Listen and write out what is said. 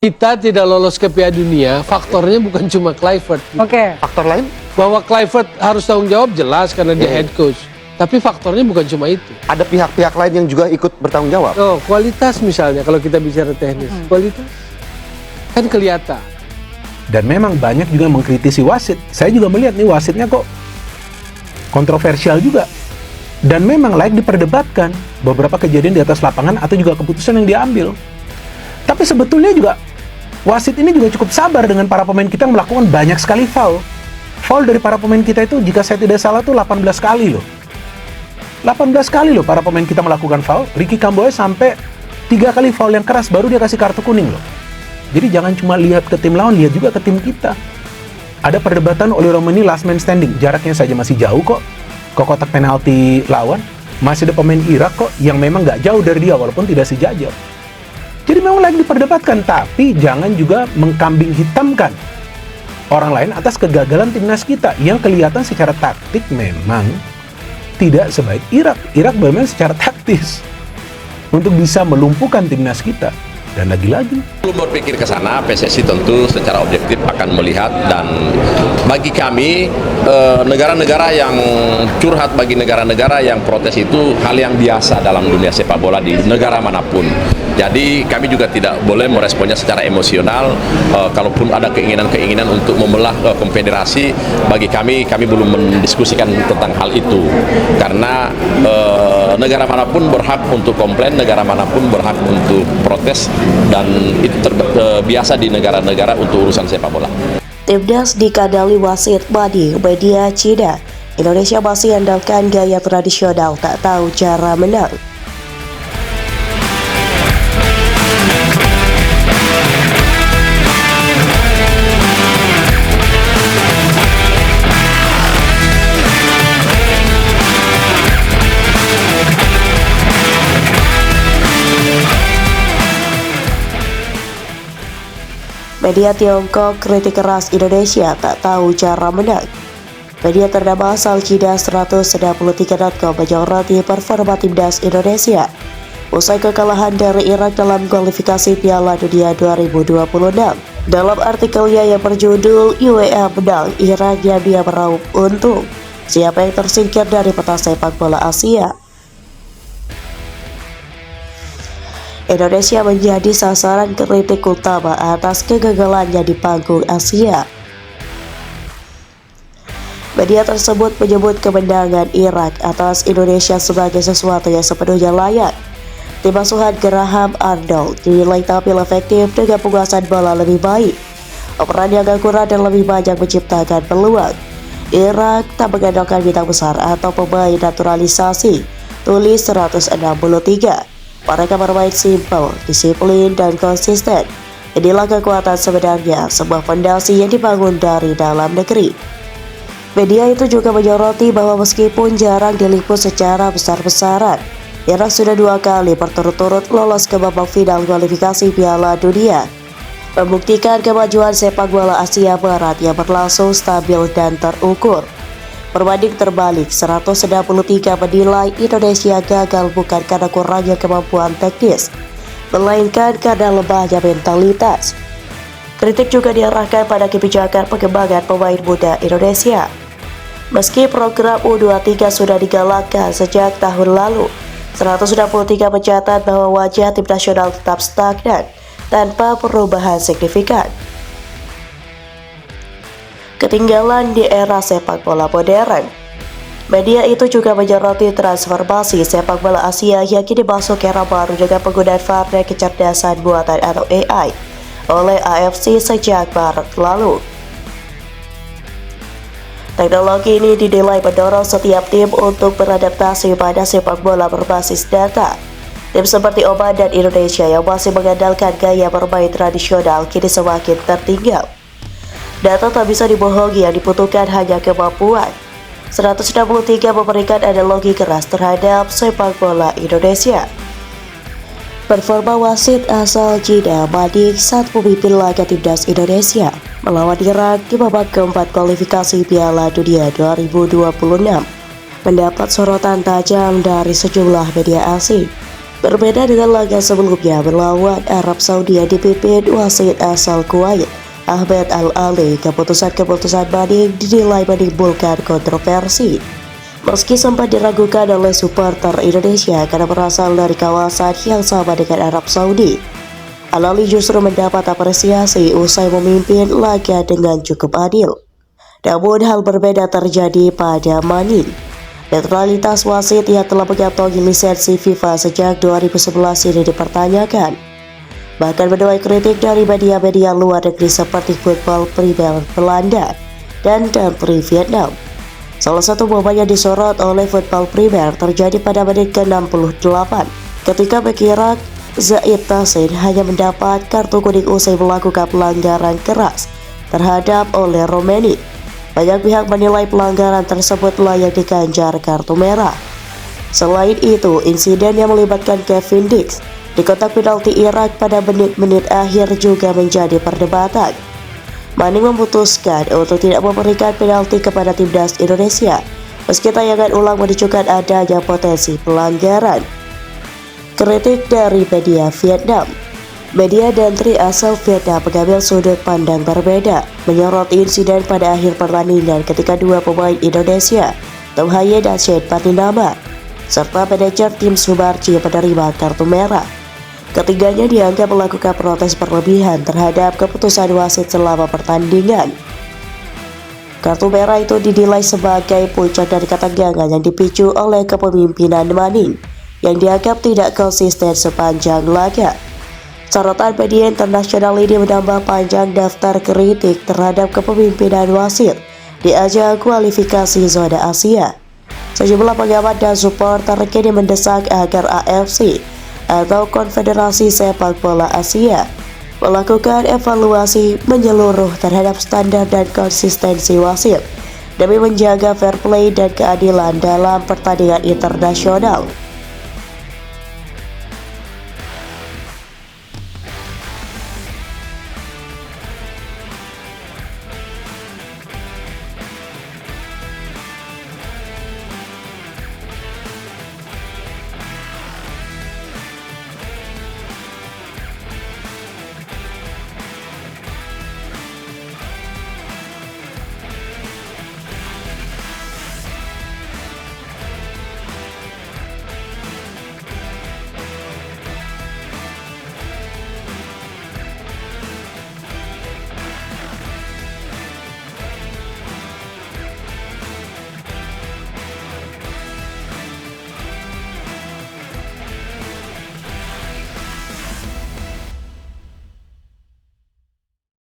Kita tidak lolos ke Piala Dunia, faktornya bukan cuma Kluivert. Oke. Faktor lain? Bahwa Kluivert harus tanggung jawab jelas karena dia head coach. Tapi faktornya bukan cuma itu. Ada pihak-pihak lain yang juga ikut bertanggung jawab? Oh, kualitas misalnya kalau kita bicara teknis. Kualitas kan kelihatan. Dan memang banyak juga mengkritisi wasit. Saya juga melihat nih wasitnya kok kontroversial juga. Dan memang layak diperdebatkan beberapa kejadian di atas lapangan atau juga keputusan yang diambil. Tapi sebetulnya juga wasit ini juga cukup sabar dengan para pemain kita yang melakukan banyak sekali foul. Foul dari para pemain kita itu jika saya tidak salah tuh 18 kali loh. 18 kali loh para pemain kita melakukan foul. Ricky Kamboja sampai 3 kali foul yang keras baru dia kasih kartu kuning loh. Jadi jangan cuma lihat ke tim lawan, lihat juga ke tim kita. Ada perdebatan Oli Romani last man standing, jaraknya saja masih jauh kok ke kotak penalti lawan. Masih ada pemain Irak kok yang memang nggak jauh dari dia walaupun tidak sejajar. Jadi memang lagi diperdebatkan, tapi jangan juga mengkambing hitamkan orang lain atas kegagalan timnas kita yang kelihatan secara taktik memang tidak sebaik Irak. Irak bermain secara taktis untuk bisa melumpuhkan timnas kita. Dan lagi-lagi Belum berpikir ke sana, PSSI tentu secara objektif akan melihat, dan bagi kami negara-negara yang curhat, bagi negara-negara yang protes itu hal yang biasa dalam dunia sepak bola di negara manapun. Jadi kami juga tidak boleh meresponnya secara emosional. Kalaupun ada keinginan-keinginan untuk membelah konfederasi, bagi kami belum mendiskusikan tentang hal itu. Karena negara manapun berhak untuk komplain, negara manapun berhak untuk protes, dan itu biasa di negara-negara untuk urusan sepak bola. Timnas dikadali wasit Madi media Cina. Indonesia masih andalkan gaya tradisional, tak tahu cara menang. Media Tiongkok kritik keras Indonesia tak tahu cara menang. Media ternama asal Cina 193.com menyoroti performa timnas Indonesia usai kekalahan dari Irak dalam kualifikasi Piala Dunia 2026. Dalam artikelnya yang berjudul UEA menang, Irak yang dia meraup untung. Siapa yang tersingkir dari peta sepak bola Asia? Indonesia menjadi sasaran kritik utama atas kegagalannya di panggung Asia. Media tersebut menyebut kemenangan Irak atas Indonesia sebagai sesuatu yang sepenuhnya layak. Tim asuhan Graham Arnold dinilai tampil efektif dengan penguasaan bola lebih baik, operan yang akurat dan lebih banyak menciptakan peluang. Irak tak mengandalkan bintang besar atau pemain naturalisasi, tulis 163. Mereka bermain simpel, disiplin, dan konsisten. Inilah kekuatan sebenarnya, sebuah fondasi yang dibangun dari dalam negeri. Media itu juga menyoroti bahwa meskipun jarang diliput secara besar-besaran, Irak sudah 2 kali berturut-turut lolos ke babak final kualifikasi Piala Dunia, membuktikan kemajuan sepak bola Asia Barat yang berlangsung stabil dan terukur. Perbanding terbalik, 163 menilai Indonesia gagal bukan karena kurangnya kemampuan teknis, melainkan karena lemahnya mentalitas. Kritik juga diarahkan pada kebijakan pengembangan pemain muda Indonesia. Meski program U23 sudah digalakkan sejak tahun lalu, 163 mencatat bahwa wajah tim nasional tetap stagnan tanpa perubahan signifikan. Ketinggalan di era sepak bola modern. Media itu juga menyoroti transformasi sepak bola Asia yang kini masuk era baru dengan penggunaan VAR dan kecerdasan buatan atau AI oleh AFC sejak Maret lalu. Teknologi ini dinilai mendorong setiap tim untuk beradaptasi pada sepak bola berbasis data. Tim seperti Oman dan Indonesia yang masih mengandalkan gaya bermain tradisional kini semakin tertinggal. Data tak bisa dibohongi, yang dibutuhkan hanya kemampuan. 163 memberikan analogi keras terhadap sepak bola Indonesia. Performa wasit asal Cina Madi saat memimpin laga timnas Indonesia melawan Irak di babak keempat kualifikasi Piala Dunia 2026 mendapat sorotan tajam dari sejumlah media asing. Berbeda dengan laga sebelumnya melawan Arab Saudi yang dipimpin wasit asal Kuwait, Ahmed Al-Ali, keputusan-keputusan banding dinilai menimbulkan kontroversi. Meski sempat diragukan oleh supporter Indonesia karena berasal dari kawasan yang sama dengan Arab Saudi, Al-Ali justru mendapat apresiasi usai memimpin laga dengan cukup adil. Namun hal berbeda terjadi pada Manin. Netralitas wasit yang telah mengantongi lisensi FIFA sejak 2011 ini dipertanyakan. Bahkan menuai kritik dari media-media luar negeri seperti Voetbal Primer Belanda dan Prix Vietnam. Salah satu momen yang disorot oleh Voetbal Primer terjadi pada menit ke-68 ketika bek Irak Zaid Tassin hanya mendapat kartu kuning usai melakukan pelanggaran keras terhadap oleh Romeni. Banyak pihak menilai pelanggaran tersebut layak diganjar kartu merah. Selain itu, insiden yang melibatkan Kevin Dix di kotak penalti Irak pada menit-menit akhir juga menjadi perdebatan. Manning memutuskan untuk tidak memberikan penalti kepada timnas Indonesia, meski tayangan ulang menunjukkan adanya potensi pelanggaran. Kritik dari media Vietnam. Media dan Tri asal Vietnam mengambil sudut pandang berbeda, menyorot insiden pada akhir pertandingan ketika dua pemain Indonesia, Tom Haye dan Shane Patinama, serta manajer tim Sumarji menerima kartu merah. Ketiganya dianggap melakukan protes berlebihan terhadap keputusan wasit selama pertandingan. Kartu merah itu dinilai sebagai puncak dari ketegangan yang dipicu oleh kepemimpinan Manning, yang dianggap tidak konsisten sepanjang laga. Sorotan media internasional ini menambah panjang daftar kritik terhadap kepemimpinan wasit di ajang kualifikasi zona Asia. Sejumlah pengamat dan supporter kini mendesak agar AFC atau Konfederasi Sepak Bola Asia melakukan evaluasi menyeluruh terhadap standar dan konsistensi wasit demi menjaga fair play dan keadilan dalam pertandingan internasional.